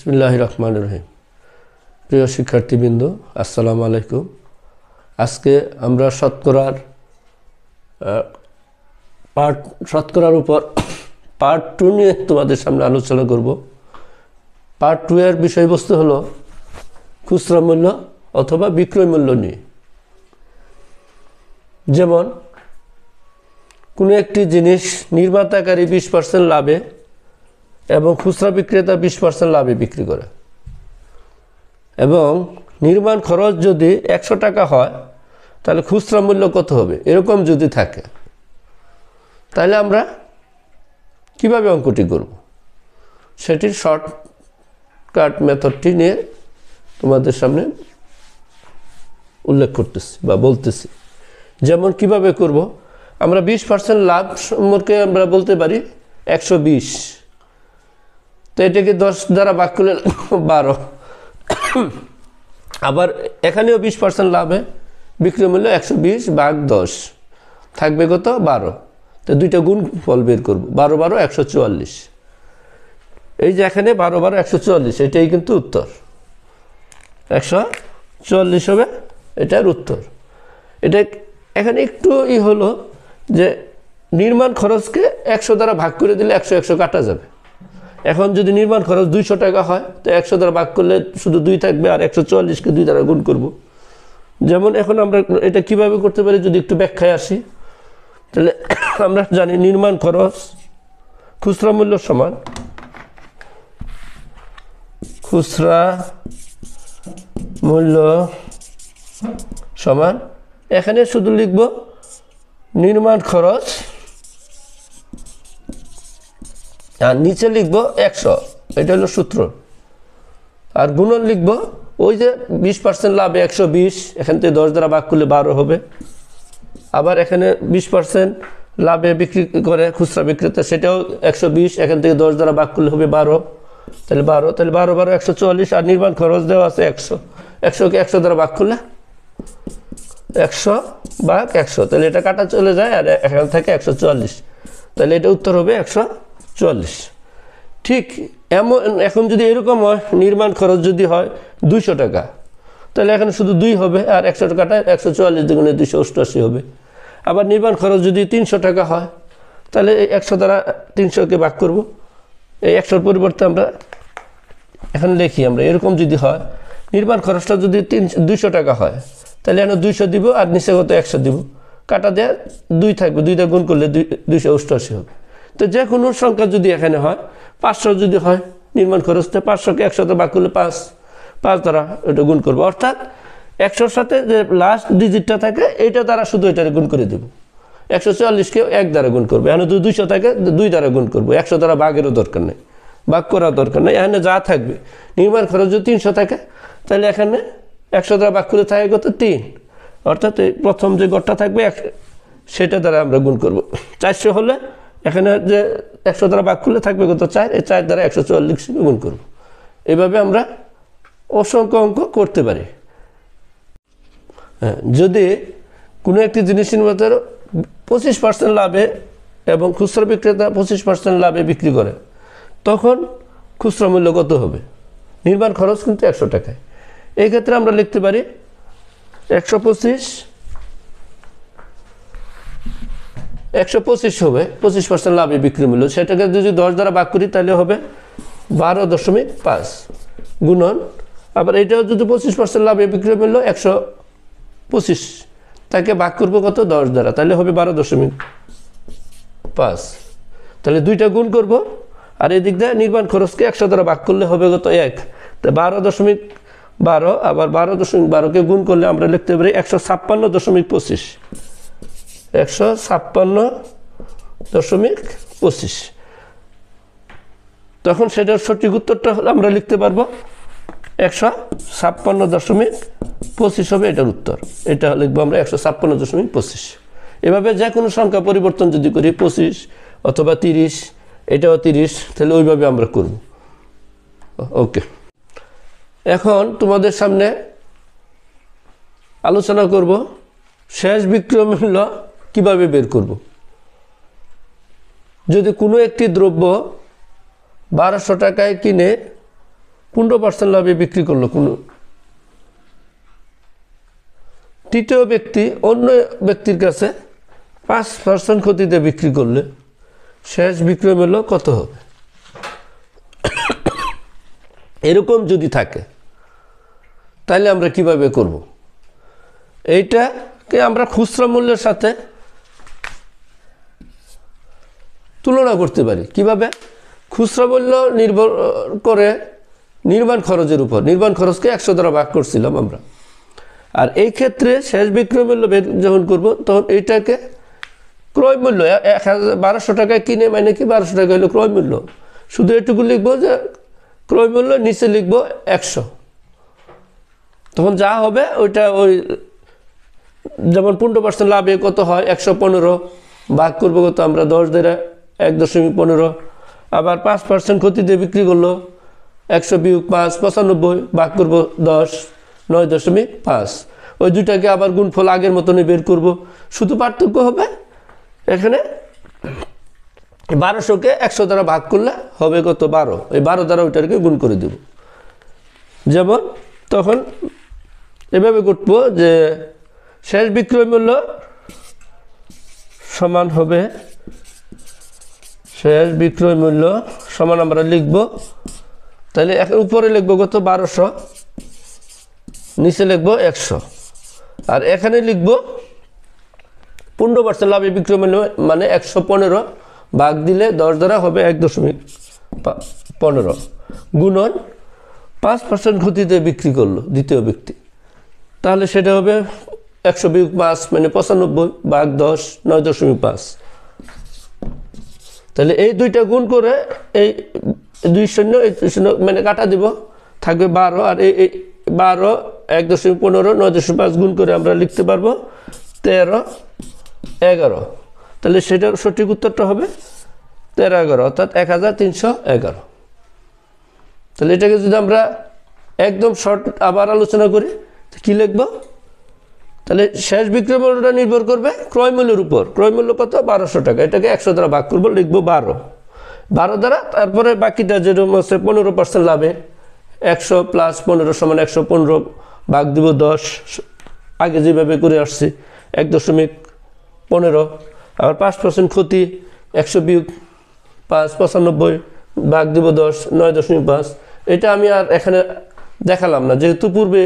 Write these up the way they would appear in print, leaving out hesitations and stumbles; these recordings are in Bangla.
বিসমিল্লাহির রহমানির রহিম। প্রিয় শিক্ষার্থীবৃন্দ, আসসালামু আলাইকুম। আজকে আমরা শতকরার উপর পার্ট 2 নিয়ে তোমাদের সামনে আলোচনা করব। পার্ট 2 এর বিষয়বস্তু হলো খুচরা মূল্য অথবা বিক্রয় মূল্য নিয়ে। যেমন কোনো একটি জিনিস নির্মাতাকারী 20% লাভে এবং খুচরা বিক্রেতা 20% লাভে বিক্রি করে, এবং নির্মাণ খরচ যদি 100 টাকা হয় তাহলে খুচরা মূল্য কত হবে, এরকম যদি থাকে তাহলে আমরা কিভাবে অঙ্কটি করব, সেটির শর্টকাট মেথডটি নিয়ে তোমাদের সামনে উল্লেখ করতেছি বা বলতেছি। যেমন কিভাবে করব, আমরা 20% লাভ সম্পর্কে আমরা বলতে পারি 120, তো এটাকে 10 দ্বারা ভাগ করলে 12। আবার এখানেও 20% লাভে বিক্রয় মূল্য 120 ভাগ 10 থাকবে কত, 12। তো দুইটা গুণ ফল বের করব, 12 12 144। এই যে এখানে 12 12 144, এটাই কিন্তু উত্তর। 144 হবে এটার উত্তর। এটা এখানে একটু হলো যে নির্মাণ খরচকে 100 দ্বারা ভাগ করে দিলে 100 100 কাটা যাবে। এখন যদি নির্মাণ খরচ 200 টাকা হয় তো 100 দ্বারা ভাগ করলে শুধু 2 থাকবে, আর 144কে 2 দ্বারা গুণ করব। যেমন এখন আমরা এটা কিভাবে করতে পারি যদি একটু ব্যাখ্যায় আসি, তাহলে আমরা জানি নির্মাণ খরচ খুচরা মূল্য সমান খুচরা মূল্য সমান, এখানে শুধু লিখব নির্মাণ খরচ আর নিচে লিখব 100, এটা হলো সূত্র। আর গুণন লিখব ওই যে 20% লাভে 120, এখান থেকে 10 দ্বারা ভাগ করলে 12 হবে। আবার এখানে 20% লাভে বিক্রি করে খুচরা বিক্রেতা, সেটাও 120, এখান থেকে 10 দ্বারা ভাগ করলে হবে 12, তাহলে 12 12 144। আর নির্মাণ খরচ দেওয়া আছে 100, 100কে 100 দ্বারা ভাগ করলে 100 ভাগ 100, তাহলে এটা কাটা চলে যায় আর এখান থেকে 144, তাহলে এটা উত্তর হবে 144। ঠিক এমন এখন যদি এরকম হয়, নির্মাণ খরচ যদি হয় 200 টাকা, তাহলে এখানে শুধু 2 হবে, আর 100 টাকাটা 144 দ্বিগুণে 288 হবে। আবার নির্মাণ খরচ যদি 300 টাকা হয়, তাহলে এই 100 দ্বারা 300কে ভাগ করব। এই 100-র পরিবর্তে আমরা এখানে লিখি, আমরা এরকম যদি হয় নির্মাণ খরচটা যদি 200 টাকা হয়, তাহলে এখানে 200 দিব আর নিচে কত 100 দিব, কাটা দেওয়া 2 থাকবে, 2 দিয়ে গুণ করলে 288 হবে। তো যে কোনো সংখ্যা যদি এখানে হয়, 500 যদি হয় নির্মাণ খরচটা, 500কে 100 দ্বারা ভাগ করলে 5 দ্বারা এটা গুণ করবো, অর্থাৎ 100-র সাথে যে লাস্ট ডিজিটটা থাকে এইটা দ্বারা শুধু এটারে গুণ করে দেবো। 144কে 1 দ্বারা গুণ করবো, এখানে 200 থাকে 2 দ্বারা গুণ করবো, 100 দ্বারা ভাগেরও দরকার নেই, ভাগ করার দরকার নেই। এখানে যা থাকবে নির্মাণ খরচ যদি 300 থাকে, তাহলে এখানে 100 দ্বারা ভাগ করে থাকে কত, 3, অর্থাৎ প্রথম যে গড়টা থাকবে সেটা দ্বারা আমরা গুণ করব। 400 হলে এখানে যে 100 দ্বারা ভাগ করলে থাকবে কত, 4, এই 4 দ্বারা 144 গুণ করব। এভাবে আমরা অসংখ্য অঙ্ক করতে পারি। হ্যাঁ, যদি কোনো একটি জিনিস নির্মাতার 25% লাভে এবং খুচরা বিক্রেতা 25% লাভে বিক্রি করে, তখন খুচরা মূল্য কত হবে? নির্মাণ খরচ কিন্তু 100 টাকায়। এই ক্ষেত্রে আমরা লিখতে পারি 125 হবে 25% লাভে বিক্রি মূল্য, সেটাকে যদি 10 দ্বারা ভাগ করি তাহলে হবে 12.5 গুণন, আবার এটাও যদি 25% লাভে বিক্রি মূল্য 125, তাকে ভাগ করবো কত, 10 দ্বারা, তাহলে হবে 12.5। তাহলে দুইটা গুণ করব, আর এই দিক দিয়ে নির্মাণ খরচকে 100 দ্বারা ভাগ করলে হবে কত, 1, তো 12.12, আবার 12.12কে গুণ করলে আমরা লিখতে পারি 156.25, 156.25। তখন সেটার সঠিক উত্তরটা হলে আমরা লিখতে পারবো 156.25 হবে এটার উত্তর। এটা লিখবো আমরা 156.25। এভাবে যে কোনো সংখ্যা পরিবর্তন যদি করি, 25 অথবা 30, এটাও 30, তাহলে ওইভাবে আমরা করব। ওকে, এখন তোমাদের সামনে আলোচনা করব শেষ বিক্রয় মূল্য কিভাবে বের করব। যদি কোনো একটি দ্রব্য 1200 টাকায় কিনে 15% লাভে বিক্রি করলো কোনো তৃতীয় ব্যক্তি অন্য ব্যক্তির কাছে 5% ক্ষতিতে বিক্রি করলে শেষ বিক্রয় মূল্য কত হবে? এরকম যদি থাকে তাহলে আমরা কিভাবে করব? এইটাকে আমরা খুচরা মূল্যের সাথে তুলনা করতে পারি। কিভাবে? খুচরা মূল্য নির্ভর করে নির্মাণ খরচের উপর। নির্মাণ খরচকে 100 দ্বারা ভাগ করছিলাম আমরা। আর এই ক্ষেত্রে শেষ বিক্রয় মূল্য বের যখন করব তখন এইটাকে ক্রয় মূল্য 1200 টাকায় কিনে মানে কি 1200 টাকা হলো ক্রয় মূল্য। শুধু এটুকু লিখবো যে ক্রয় মূল্য, নিচে লিখবো 100। তখন যা হবে ওইটা ওই যেমন 15% লাভে কত হয় 115 ভাগ করবো কত আমরা 10 দ্বারা 1.15। আবার 5% ক্ষতিতে বিক্রি করলো 100 বিয়োগ 5 95 ভাগ করবো 10 9.5। ওই দুটাকে আবার গুণফল আগের মতনই বের করব। শুধু পার্থক্য হবে এখানে 1200কে 100 দ্বারা ভাগ করলে হবে কত 12। এই 12 দ্বারা ওইটাকে গুণ করে দেব। যেমন তখন এভাবে করবো যে শেষ বিক্রয় মূল্য সমান হবে শেষ বিক্রয় মূল্য সমান আমরা লিখব, তাহলে উপরে লিখবো কত 1200, নিচে লিখবো 100। আর এখানে লিখবো 15% লাভে বিক্রয় মূল্য মানে 115 ভাগ দিলে 10 দ্বারা হবে 1.15 গুণন 5% ক্ষতিতে বিক্রি করলো দ্বিতীয় ব্যক্তি, তাহলে সেটা হবে 100 বিয়োগ 5 মানে 95 ভাগ 10 9.5। তাহলে এই দুইটা গুণ করে এই 2 শূন্য মানে কাটা দিব, থাকবে 12। আর এই 12 1.15 9.5 গুণ করে আমরা লিখতে পারবো 13 11। তাহলে সেটার সঠিক উত্তরটা হবে 13 11 অর্থাৎ 1311। তাহলে এটাকে যদি আমরা একদম শর্ট আবার আলোচনা করি কি লিখব? তাহলে শেষ বিক্রয় মূল্যটা নির্ভর করবে ক্রয় মূল্যের উপর। ক্রয় মূল্য কত 1200 টাকা, এটাকে 100 দ্বারা ভাগ করবো, লিখবো 12 দ্বারা। তারপরে বাকিটা যেরকম আছে 15% লাভে 100 প্লাস 15 সমান 115 ভাগ দিব 10, আগে যেভাবে করে আসছি 1.15। আবার 5% ক্ষতি 100 বিয়োগ 5 95 ভাগ দিব 10 9.5। এটা আমি আর এখানে দেখালাম না, যেহেতু পূর্বে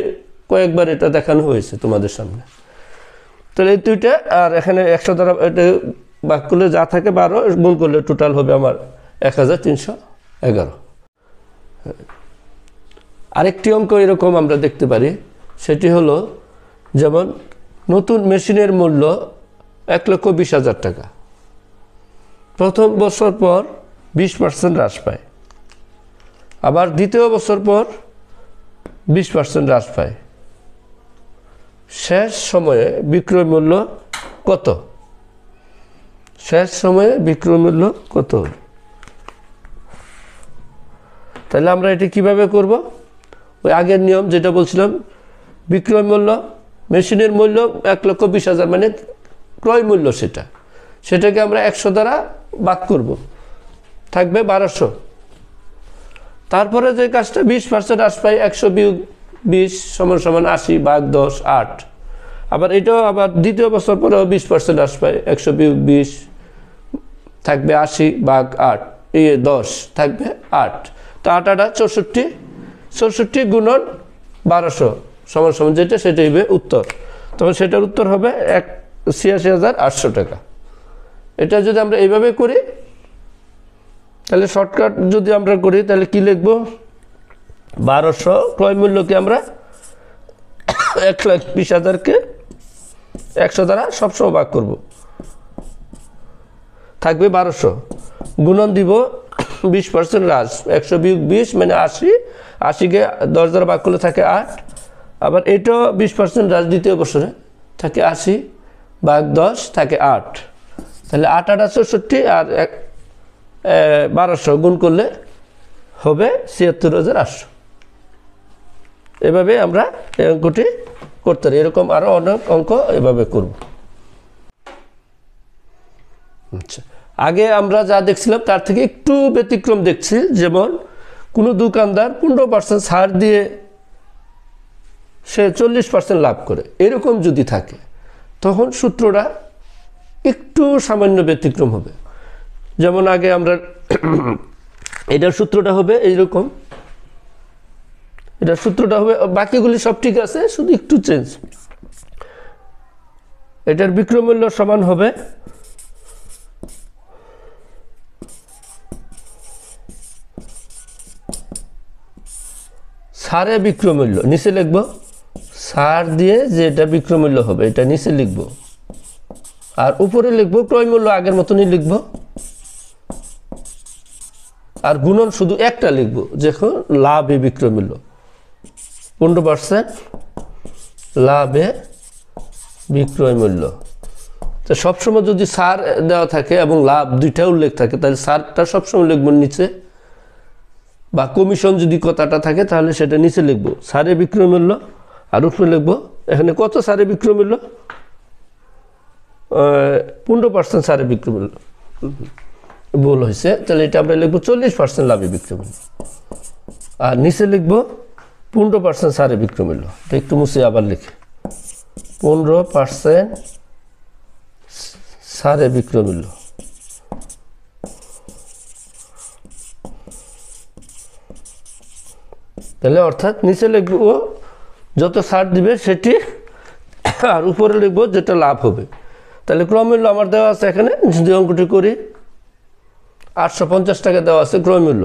কয়েকবার এটা দেখানো হয়েছে তোমাদের সামনে। তাহলে এই দুইটা আর এখানে 100 দ্বারা এটা ভাগ করলে যা থাকে 12 গুণ করলে টোটাল হবে আমার 1311। আরেকটি অঙ্ক এরকম আমরা দেখতে পারি, সেটি হলো যেমন নতুন মেশিনের মূল্য 1,20,000 টাকা, প্রথম বছর পর 20% হ্রাস পায়, আবার দ্বিতীয় বছর পর 20% হ্রাস পায়। শেষ সময়ে বিক্রয় মূল্য কত? শেষ সময়ে বিক্রয় মূল্য কত? তাহলে আমরা এটি কিভাবে করব? ওই আগের নিয়ম যেটা বলছিলাম, বিক্রয় মূল্য মেশিনের মূল্য 1,20,000 মানে ক্রয় মূল্য, সেটাকে আমরা 100 দ্বারা ভাগ করব, থাকবে 1200। তারপরে যে কাজটা 20% হ্রাস পাই 100 বিয়োগ 20 সমান সমান 80 ভাগ 10 8। আবার এটাও আবার দ্বিতীয় বছর পরেও 20% হ্রাস পাই 100 বিয়োগ 20 থাকবে 80 ভাগ 8 10 থাকবে 8। তো 8 8 64, 64 গুণন 1200 সমান সমান যেটা সেটাই হবে উত্তর। তখন সেটার উত্তর হবে 86,800 টাকা। এটা যদি আমরা এইভাবে করি তাহলে শর্টকাট যদি আমরা করি তাহলে কি লিখবো? 1200 ক্রয় মূল্যকে আমরা 1,20,000কে 100 দ্বারা সবসময় ভাগ করব, থাকবে 1200 গুণন দিব 20% হ্রাস 100 বিয়োগ 20 মানে 80, 80কে 10 দ্বারা ভাগ করলে থাকে 8। আবার এটাও 20% হ্রাস দ্বিতীয় বছরে থাকে 80 ভাগ 10 থাকে 8। তাহলে 8 8 64 আর 1200 গুণ করলে হবে 76,800। এভাবে আমরা এই অঙ্কটি করতে পারি। এরকম আরও অনেক অঙ্ক এভাবে করব। আচ্ছা, আগে আমরা যা দেখছিলাম তার থেকে একটু ব্যতিক্রম দেখছি। যেমন কোনো দোকানদার 15% ছাড় দিয়ে সে 40% লাভ করে, এরকম যদি থাকে তখন সূত্রটা একটু সামান্য ব্যতিক্রম হবে। যেমন আগে আমরা এটার সূত্রটা হবে এইরকম, এটার সূত্রটা হবে, বাকিগুলি সব ঠিক আছে, শুধু একটু চেঞ্জ। এটার বিক্রয় মূল্য সমান হবে ছাড়ে বিক্রয় মূল্য, নিচে লিখবো ছাড় দিয়ে যেটা বিক্রয় মূল্য হবে এটা নিচে লিখবো, আর উপরে লিখবো ক্রয় মূল্য আগের মতনই লিখবো, আর গুণন শুধু একটা লিখবো, যখন লাভে বিক্রয় মূল্য 15% লাভে বিক্রয় মূল্য। তো সবসময় যদি ছাড় দেওয়া থাকে এবং লাভ দুইটা উল্লেখ থাকে তাহলে ছাড়টা সবসময় লিখবো নিচে, বা কমিশন যদি কথাটা থাকে তাহলে সেটা নিচে লিখবো ছাড়ে বিক্রয় মূল্য, আর উপরে লিখবো এখানে কত ছাড়ে বিক্রয় মূল্য, 15% ছাড়ে বিক্রয় মূল্য, ভুল হয়েছে, তাহলে এটা আমরা লিখবো 40% লাভে বিক্রয় মূল্য, আর নিচে লিখবো 15% ছাড়ে বিক্রয় মূল্য। এটা একটু মুছে আবার লিখে 15% ছাড়ে বিক্রয় মূল্য। তাহলে অর্থাৎ নিচে লিখবো যত ছাড় দিবে সেটি, আর উপরে লিখবো যেটা লাভ হবে। তাহলে ক্রয়মূল্য আমার দেওয়া আছে এখানে, যদি অঙ্কটি করি 850 টাকা দেওয়া আছে ক্রয়মূল্য।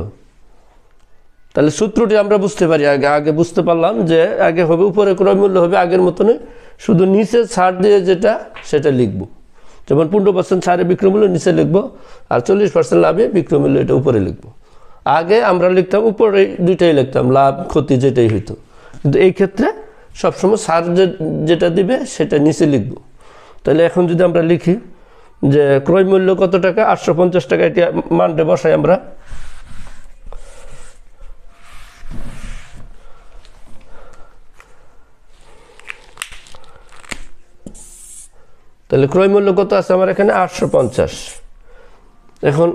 তাহলে সূত্রটি আমরা বুঝতে পারি, আগে বুঝতে পারলাম যে আগে হবে উপরে ক্রয়মূল্য হবে আগের মতনই, শুধু নিচে ছাড় দিয়ে যেটা সেটা লিখবো। যেমন 15% ছাড়ে বিক্রয় মূল্য নিচে লিখবো, আর 40% লাভে বিক্রয় মূল্য এটা উপরে লিখবো। আগে আমরা লিখতাম উপরে দুইটাই লিখতাম, লাভ ক্ষতি যেটাই হইতো, কিন্তু এই ক্ষেত্রে সবসময় ছাড় যেটা দিবে সেটা নিচে লিখবো। তাহলে এখন যদি আমরা লিখি যে ক্রয় মূল্য কত টাকা, 850 টাকা, এটা মানটা বসাই আমরা, তাহলে ক্রয় মূল্য কত আছে আমার এখানে 850। এখন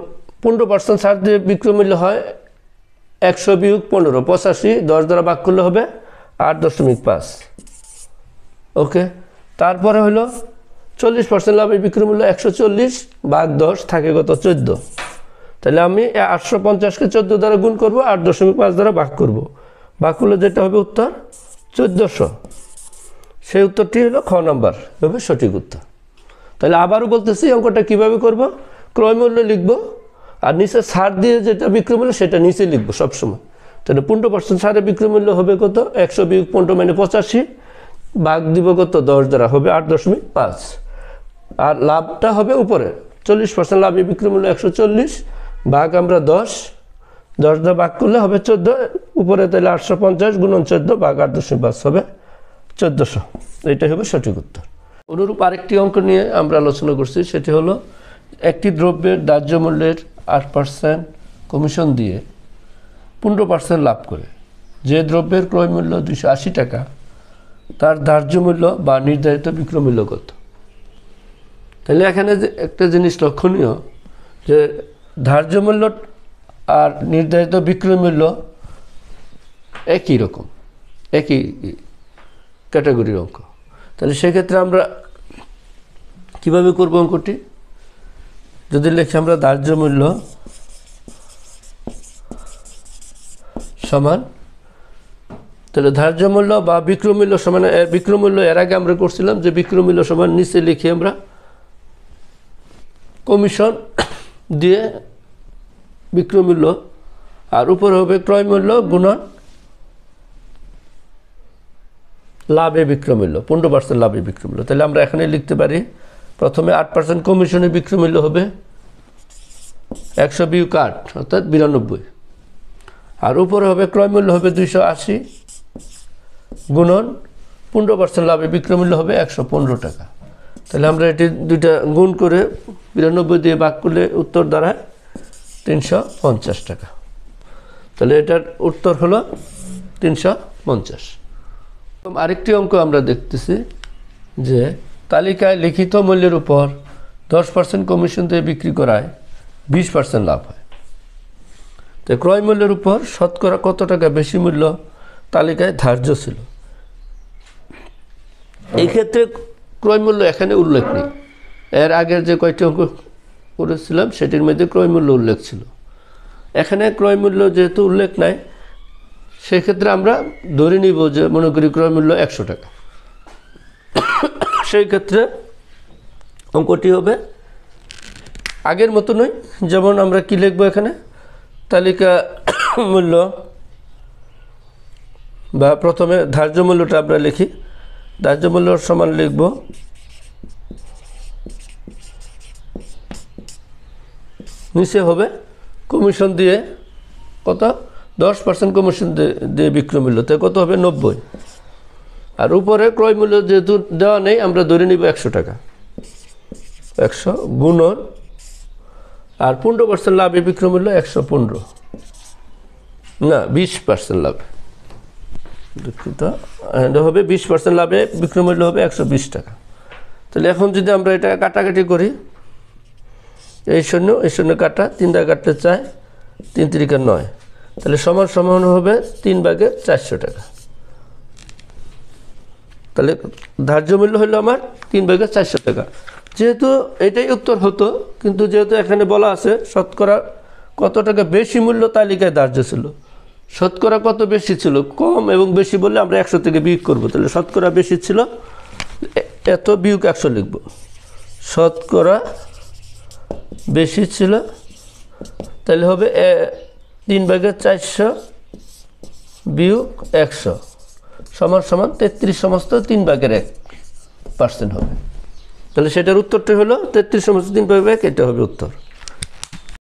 15% ছাড় দিয়ে বিক্রয় মূল্য হয় 100 বিয়োগ 15, 85, 10 দ্বারা ভাগ করলে হবে 8.5। ওকে, তারপরে হলো 40% লাভের বিক্রয় মূল্য 140 ভাগ 10 থাকে কত 14। তাহলে আমি 850কে 14 দ্বারা গুণ করবো, 8.5 দ্বারা ভাগ করবো, ভাগ করলে যেটা হবে উত্তর 1400। সেই উত্তরটি হলো খ নাম্বার হবে সঠিক উত্তর। তাহলে আবারও বলতেছি অঙ্কটা কিভাবে করব, ক্রয় মূল্য লিখবো আর নিচে ছাড় দিয়ে যেটা বিক্রয় মূল্য সেটা নিচে লিখবো সবসময়। তাহলে 15% ছাড়ে বিক্রয় মূল্য হবে কত, 100 বিয়োগ 15 মানে 85, ভাগ দিব কত 10 দ্বারা হবে 8.5, আর লাভটা হবে উপরে 40% লাভে বিক্রয় মূল্য 140 ভাগ আমরা 10 দ্বারা ভাগ করলে হবে 14, উপরে তাহলে 850 গুণন 14 ভাগ 8.5 হবে 1400। এটাই হবে সঠিক উত্তর। অনুরূপ আরেকটি অঙ্ক নিয়ে আমরা আলোচনা করছি, সেটি হলো একটি দ্রব্যের ধার্য মূল্যের 8% কমিশন দিয়ে 15% লাভ করে যে দ্রব্যের ক্রয় মূল্য 280 টাকা, তার ধার্য মূল্য বা নির্ধারিত বিক্রয় মূল্য কত। তাহলে এখানে যে একটা জিনিস লক্ষণীয় যে ধার্য মূল্য আর নির্ধারিত বিক্রয় মূল্য একই রকম, একই ক্যাটাগরির অঙ্ক। তাহলে সেক্ষেত্রে আমরা কিভাবে করব অঙ্কটি, যদি লিখি আমরা ধার্য মূল্য সমান, তাহলে ধার্য মূল্য বা বিক্রয় মূল্য সমান, বিক্রয় মূল্য এর আগে আমরা করছিলাম যে বিক্রয় মূল্য সমান নিচে লিখি আমরা কমিশন দিয়ে বিক্রয় মূল্য, আর উপরে হবে ক্রয় মূল্য গুণন লাভে বিক্রয় মূল্য, 15% লাভে বিক্রয় মূল্য। তাহলে আমরা এখানে লিখতে পারি প্রথমে 8% কমিশনের বিক্রয় মূল্য হবে 100 বিয়োগ 8 অর্থাৎ 92, আর উপরে হবে ক্রয় মূল্য হবে 280 গুণন 15% লাভে বিক্রয় মূল্য হবে 115 টাকা। তাহলে আমরা এটি দুইটা গুণ করে 92 দিয়ে ভাগ করলে উত্তর দাঁড়ায় 350 টাকা। তাহলে এটার উত্তর হলো 350। আরেকটি অঙ্ক আমরা দেখতেছি যে তালিকায় লিখিত মূল্যের উপর 10% কমিশন দিয়ে বিক্রি করায় 20% লাভ হয়। তো ক্রয় মূল্যের উপর শতকরা কত টাকা বেশি মূল্য তালিকায় ধার্য ছিল। এই ক্ষেত্রে ক্রয় মূল্য এখানে উল্লেখ নেই। এর আগের যে কয়টি অঙ্ক করেছিলাম সেটির মধ্যে ক্রয় মূল্য উল্লেখ ছিল। এখানে ক্রয় মূল্য যেহেতু উল্লেখ নাই, সেক্ষেত্রে আমরা ধরে নিব যে মনে করি ক্রয় মূল্য 100 টাকা। সেই ক্ষেত্রে অঙ্কটি হবে আগের মতো নয়। যেমন আমরা কি লিখবো এখানে, তালিকা মূল্য বা প্রথমে ধার্য মূল্যটা আমরা লিখি। ধার্য মূল্য সমান লিখব নিচে হবে কমিশন দিয়ে কত, 10% কমিশন দিয়ে বিক্রয় মূল্য, তো কত হবে 90। আর উপরে ক্রয় মূল্য যেহেতু দেওয়া নেই, আমরা ধরে নিব 100 টাকা। 100 গুণন আর 15% লাভে বিক্রয় মূল্য 115, না 20% লাভে, দুঃখিত, এটা হবে 20% লাভে বিক্রয় মূল্য হবে 120 টাকা। তাহলে এখন যদি আমরা এটা কাটাকাটি করি, এই শূন্য কাটা, 3 দ্বারা কাটতে চায়, 3 3 9, তাহলে সমান সমান হবে 3/400 টাকা। তাহলে ধার্য মূল্য হলো আমার 3/400 টাকা। যেহেতু এটাই উত্তর হতো, কিন্তু যেহেতু এখানে বলা আছে শতকরা কত টাকা বেশি মূল্য তালিকায় ধার্য ছিল, শতকরা কত বেশি ছিল, কম এবং বেশি বললে আমরা 100 থেকে বিয়োগ করব। তাহলে শতকরা বেশি ছিল, এত বিয়োগ 100 লিখব। শতকরা বেশি ছিল, তাহলে হবে 3/400 বিয়োগ 100 সমান সমান 33 সমস্ত 3/1% হবে। তাহলে সেটার উত্তরটি হলো 33 সমস্ত 3/1, এটা হবে উত্তর।